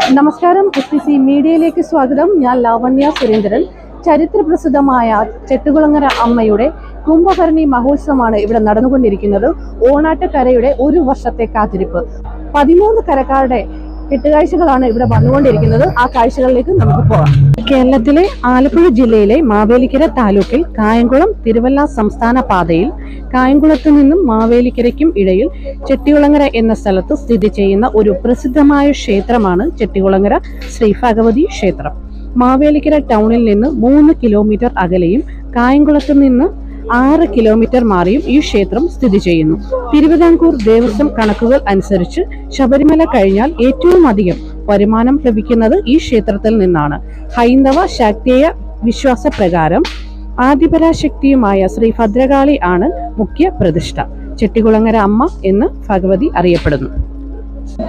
നമസ്കാരം, SPC മീഡിയയിലേക്ക് സ്വാഗതം. ഞാൻ ലാവണ്യ സുരേന്ദ്രൻ. ചരിത്രപ്രസിദ്ധമായ ചെട്ടികുളങ്ങര അമ്മയുടെ കുംഭഭരണി മഹോത്സവമാണ് ഇവിടെ നടന്നുകൊണ്ടിരിക്കുന്നത്. ഓണാട്ടുകരയുടെ ഒരു വർഷത്തെ കാത്തിരിപ്പ്. 13 കരക്കാരുടെ കെട്ടുകാഴ്ചകളാണ് ഇവിടെ വന്നുകൊണ്ടിരിക്കുന്നത്. ആ കാഴ്ചകളിലേക്ക് നമുക്ക് പോകാം. കേരളത്തിലെ ആലപ്പുഴ ജില്ലയിലെ മാവേലിക്കര താലൂക്കിൽ കായംകുളം തിരുവല്ല സംസ്ഥാന പാതയിൽ കായംകുളത്ത് നിന്നും മാവേലിക്കരയ്ക്കും ഇടയിൽ ചെട്ടികുളങ്ങര എന്ന സ്ഥലത്ത് സ്ഥിതി ചെയ്യുന്ന ഒരു പ്രസിദ്ധമായ ക്ഷേത്രമാണ് ചെട്ടികുളങ്ങര ശ്രീ ഭഗവതി ക്ഷേത്രം. മാവേലിക്കര ടൗണിൽ നിന്ന് 3 കിലോമീറ്റർ അകലെയും കായംകുളത്ത് നിന്ന് 6 കിലോമീറ്റർ മാറിയും ഈ ക്ഷേത്രം സ്ഥിതി ചെയ്യുന്നു. തിരുവിതാംകൂർ ദേവസ്വം കണക്കുകൾ അനുസരിച്ച് ശബരിമല കഴിഞ്ഞാൽ ഏറ്റവും അധികം വരുമാനം ലഭിക്കുന്നത് ഈ ക്ഷേത്രത്തിൽ നിന്നാണ്. ഹൈന്ദവ ശാക്തേയ വിശ്വാസപ്രകാരം ആദിപരാശക്തിയുമായ ശ്രീ ഭദ്രകാളി ആണ് മുഖ്യ പ്രതിഷ്ഠ. ചെട്ടികുളങ്ങര അമ്മ എന്ന് ഭഗവതി അറിയപ്പെടുന്നു.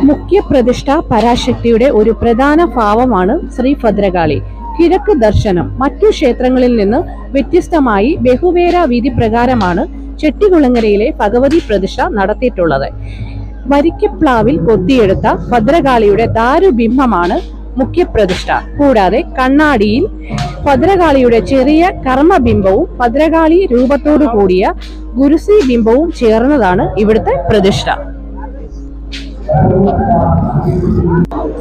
മുഖ്യ പ്രതിഷ്ഠ പരാശക്തിയുടെ ഒരു പ്രധാന ഭാവമാണ് ശ്രീ ഭദ്രകാളി. കിഴക്ക് ദർശനം മറ്റു ക്ഷേത്രങ്ങളിൽ നിന്ന് വ്യത്യസ്തമായി ബഹുവേര വിധി പ്രകാരമാണ് ചെട്ടികുളങ്ങരയിലെ ഭഗവതി പ്രതിഷ്ഠ നടത്തിയിട്ടുള്ളത്. വരിക്കപ്ലാവിൽ കൊത്തിയെടുത്ത ഭദ്രകാളിയുടെ ദാരുബിംബമാണ് മുഖ്യപ്രതിഷ്ഠ. കൂടാതെ കണ്ണാടിയിൽ ഭദ്രകാളിയുടെ ചെറിയ കർമ്മബിംബവും ഭദ്രകാളി രൂപത്തോടു കൂടിയ ഗുരുസി ബിംബവും ചേർന്നതാണ് ഇവിടുത്തെ പ്രതിഷ്ഠ.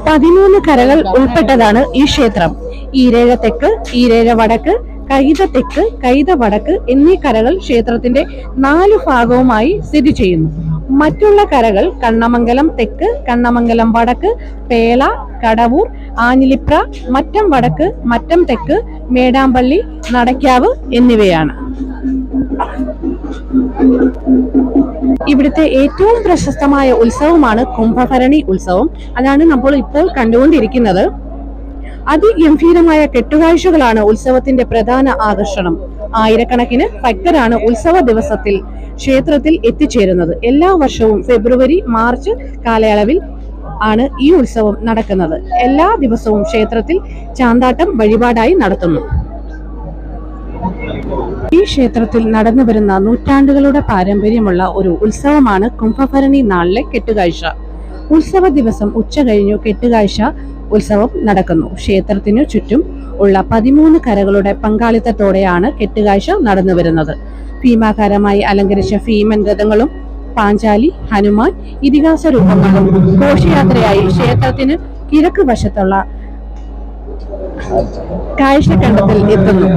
13 കരകൾ ഉൾപ്പെട്ടതാണ് ഈ ക്ഷേത്രം. ഈരേഴ തെക്ക്, ഈരേഴ വടക്ക്, കൈത തെക്ക്, കൈത വടക്ക് എന്നീ കരകൾ ക്ഷേത്രത്തിന്റെ 4 ഭാഗവുമായി സ്ഥിതി ചെയ്യുന്നു. മറ്റുള്ള കരകൾ കണ്ണമംഗലം തെക്ക്, കണ്ണമംഗലം വടക്ക്, പേള, കടവൂർ, ആഞ്ഞിലിപ്ര, മറ്റം വടക്ക്, മറ്റം തെക്ക്, മേടാമ്പള്ളി, നടക്കാവ് എന്നിവയാണ്. ഇവിടുത്തെ ഏറ്റവും പ്രശസ്തമായ ഉത്സവമാണ് കുംഭഭരണി ഉത്സവം. അതാണ് നമ്മൾ ഇപ്പോൾ കണ്ടുകൊണ്ടിരിക്കുന്നത്. അതിഗംഭീരമായ കെട്ടുകാഴ്ചകളാണ് ഉത്സവത്തിന്റെ പ്രധാന ആകർഷണം. ആയിരക്കണക്കിന് ഭക്തരാണ് ഉത്സവ ദിവസത്തിൽ ക്ഷേത്രത്തിൽ എത്തിച്ചേരുന്നത്. എല്ലാ വർഷവും ഫെബ്രുവരി മാർച്ച് കാലയളവിൽ ആണ് ഈ ഉത്സവം നടക്കുന്നത്. എല്ലാ ദിവസവും ക്ഷേത്രത്തിൽ ചാന്താട്ടം വഴിപാടായി നടത്തുന്നു. ഈ ക്ഷേത്രത്തിൽ നടന്നു വരുന്ന നൂറ്റാണ്ടുകളുടെ പാരമ്പര്യമുള്ള ഒരു ഉത്സവമാണ് കുംഭഭരണി നാളിലെ കെട്ടുകാഴ്ച. ഉത്സവ ദിവസം ഉച്ച കഴിഞ്ഞു കെട്ടുകാഴ്ച ഉത്സവം നടക്കുന്നു. ക്ഷേത്രത്തിനു ചുറ്റും ഉള്ള 13 കരകളുടെ പങ്കാളിത്തത്തോടെയാണ് കെട്ടുകാഴ്ച നടന്നു വരുന്നത്. ഭീമാകാരമായി അലങ്കരിച്ച ഭീമൻ രഥങ്ങളും പാഞ്ചാലി, ഹനുമാൻ ഇതിഹാസ രൂപങ്ങളും ഘോഷയാത്രയായി ക്ഷേത്രത്തിന് കിഴക്ക് വശത്തുള്ള കാഴ്ചക്കണ്ടത്തിൽ എത്തുന്നു.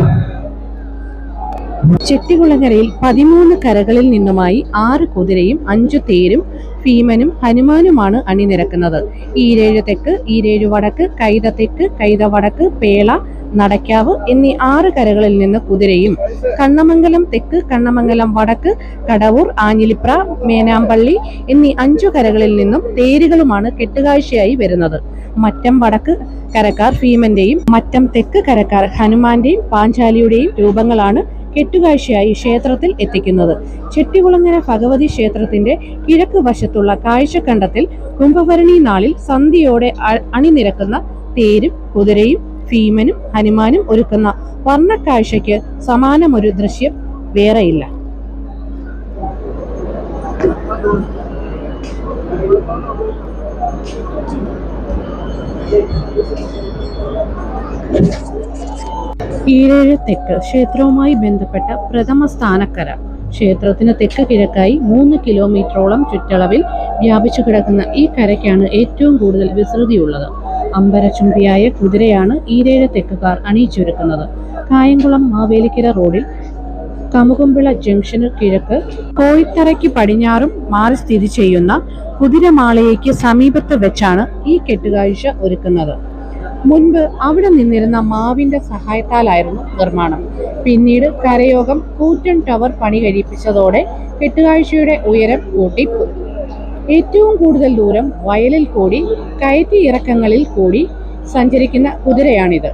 ചെട്ടികുളങ്ങരയിൽ 13 കരകളിൽ നിന്നുമായി 6 കുതിരയും 5 തേരും ഭീമനും ഹനുമാനുമാണ് അണിനിരക്കുന്നത്. ഈരേഴ് തെക്ക്, ഈരേഴ് വടക്ക്, കൈത തെക്ക്, കൈത വടക്ക്, പേള, നടക്കാവ് എന്നീ 6 കരകളിൽ നിന്ന് കുതിരയും കണ്ണമംഗലം തെക്ക്, കണ്ണമംഗലം വടക്ക്, കടവൂർ, ആഞ്ഞിലിപ്ര, മേനാമ്പള്ളി എന്നീ 5 കരകളിൽ നിന്നും തേരുകളുമാണ് കെട്ടുകാഴ്ചയായി വരുന്നത്. മറ്റം വടക്ക് കരക്കാർ ഭീമന്റെയും മറ്റം തെക്ക് കരക്കാർ ഹനുമാന്റെയും പാഞ്ചാലിയുടെയും രൂപങ്ങളാണ് കെട്ടുകാഴ്ചയായി ക്ഷേത്രത്തിൽ എത്തിക്കുന്നത്. ചെട്ടികുളങ്ങര ഭഗവതി ക്ഷേത്രത്തിന്റെ കിഴക്ക് വശത്തുള്ള കാഴ്ചക്കണ്ടത്തിൽ കുംഭഭരണി നാളിൽ സന്ധ്യയോടെ അണിനിരക്കുന്ന തേരും കുതിരയും ഭീമനും ഹനുമാനും ഒരുക്കുന്ന വർണ്ണക്കാഴ്ചയ്ക്ക് സമാനമൊരു ദൃശ്യം വേറെയില്ല. ഈരേഴ് തെക്ക് ക്ഷേത്രവുമായി ബന്ധപ്പെട്ട പ്രഥമ സ്ഥാനക്കര. ക്ഷേത്രത്തിന് തെക്ക് കിഴക്കായി 3 കിലോമീറ്ററോളം ചുറ്റളവിൽ വ്യാപിച്ചു കിടക്കുന്ന ഈ കരയ്ക്കാണ് ഏറ്റവും കൂടുതൽ വിസ്തൃതിയുള്ളത്. അമ്പരചുംബിയായ കുതിരയാണ് ഈരേഴ് തെക്കുകാർ അണിയിച്ചൊരുക്കുന്നത്. കായംകുളം മാവേലിക്കര റോഡിൽ കമുകുമ്പിള ജംഗ്ഷന് കിഴക്ക് കോഴിത്തറയ്ക്ക് പടിഞ്ഞാറും മാറി സ്ഥിതി ചെയ്യുന്ന കുതിരമാളയ്ക്ക് സമീപത്ത് വെച്ചാണ് ഈ കെട്ടുകാഴ്ച ഒരുക്കുന്നത്. മുൻപ് അവിടെ നിന്നിരുന്ന മാവിന്റെ സഹായത്താലായിരുന്നു നിർമ്മാണം. പിന്നീട് കരയോഗം കൂറ്റൻ ടവർ പണി കഴിപ്പിച്ചതോടെ കെട്ടുകാഴ്ചയുടെ ഉയരം കൂട്ടി. ഏറ്റവും കൂടുതൽ ദൂരം വയലിൽ കൂടി കയറ്റി ഇറക്കങ്ങളിൽ കൂടി സഞ്ചരിക്കുന്ന കുതിരയാണിത്.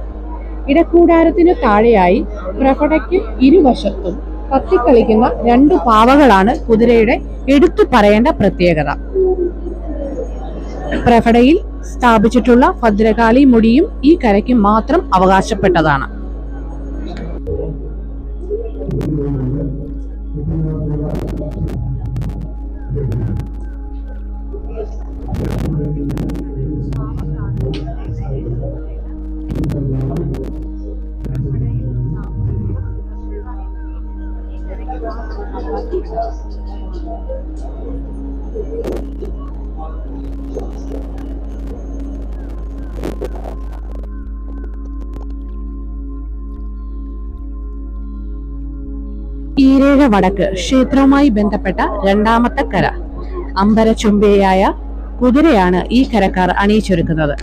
ഇടക്കൂടാരത്തിനു താഴെയായി പ്രഭടയ്ക്ക് ഇരുവശത്തും കത്തിക്കളിക്കുന്ന 2 പാവകളാണ് കുതിരയുടെ എടുത്തു പറയേണ്ട പ്രത്യേകത. പ്രഭടയിൽ സ്ഥാപിച്ചിട്ടുള്ള ഭദ്രകാളി മുടിയും ഈ കരയ്ക്ക് മാത്രം അവകാശപ്പെട്ടതാണ്. ഏഴര വടക്ക് ക്ഷേത്രവുമായി ബന്ധപ്പെട്ട രണ്ടാമത്തെ കര. അമ്പരചുംബിയായ കുതിരയാണ് ഈ കരക്കാർ അണിയിച്ചൊരുക്കുന്നത്.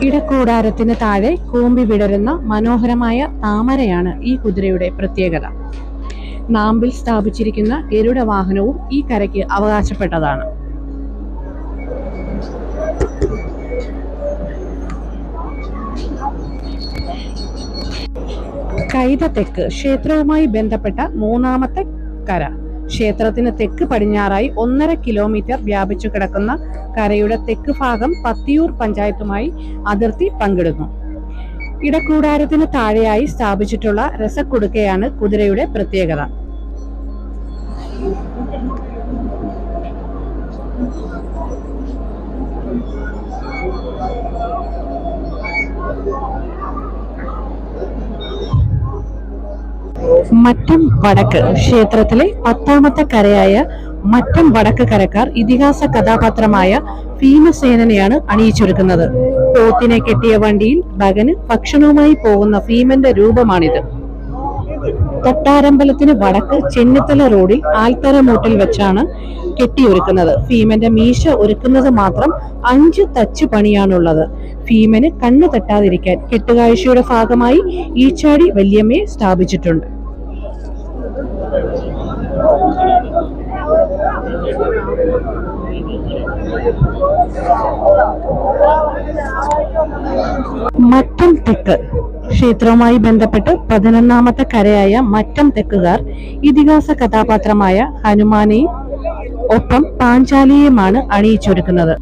ഇടക്കൂടാരത്തിന് താഴെ കൂമ്പി വിടരുന്ന മനോഹരമായ താമരയാണ് ഈ കുതിരയുടെ പ്രത്യേകത. നാമ്പിൽ സ്ഥാപിച്ചിരിക്കുന്ന ഗരുഡ വാഹനവും ഈ കരയ്ക്ക് അവകാശപ്പെട്ടതാണ്. കൈതത്തെക്ക് ക്ഷേത്രവുമായി ബന്ധപ്പെട്ട മൂന്നാമത്തെ കര. ക്ഷേത്രത്തിന് തെക്ക് പടിഞ്ഞാറായി 1.5 കിലോമീറ്റർ വ്യാപിച്ചു കിടക്കുന്ന കരയുടെ തെക്ക് ഭാഗം പത്തിയൂർ പഞ്ചായത്തുമായി അതിർത്തി പങ്കിടുന്നു. ഇടക്കൂടാരത്തിന് താഴെയായി സ്ഥാപിച്ചിട്ടുള്ള രസക്കുടുക്കയാണ് കുതിരയുടെ പ്രത്യേകത. മറ്റം വടക്ക്. ക്ഷേത്രത്തിലെ 10ാമത്തെ കരയായ മറ്റം വടക്ക് കരക്കാർ ഇതിഹാസ കഥാപാത്രമായ ഭീമസേനനെയാണ് അണിയിച്ചൊരുക്കുന്നത്. പോത്തിനെ കെട്ടിയ വണ്ടിയിൽ ഭഗന് ഭക്ഷണവുമായി പോകുന്ന ഭീമന്റെ രൂപമാണിത്. തൊട്ടാരമ്പലത്തിന് വടക്ക് ചെന്നിത്തല റോഡിൽ ആൽത്തറമൂട്ടിൽ വെച്ചാണ് കെട്ടിയൊരുക്കുന്നത്. ഭീമന്റെ മീശ ഒരുക്കുന്നത് മാത്രം 5 തച്ചു പണിയാണുള്ളത്. ഭീമന് കണ്ണു തട്ടാതിരിക്കാൻ കെട്ടുകാഴ്ചയുടെ ഭാഗമായി ഈച്ചാടി വല്യമ്മയെ സ്ഥാപിച്ചിട്ടുണ്ട്. മറ്റം തെക്ക്. ക്ഷേത്രവുമായി ബന്ധപ്പെട്ട് 11ാമത്തെ കരയായ മറ്റം തെക്കുകാർ ഇതിഹാസ കഥാപാത്രമായ ഹനുമാനെയും ഒപ്പം പാഞ്ചാലിയെയുമാണ് അണിയിച്ചൊരുക്കുന്നത്.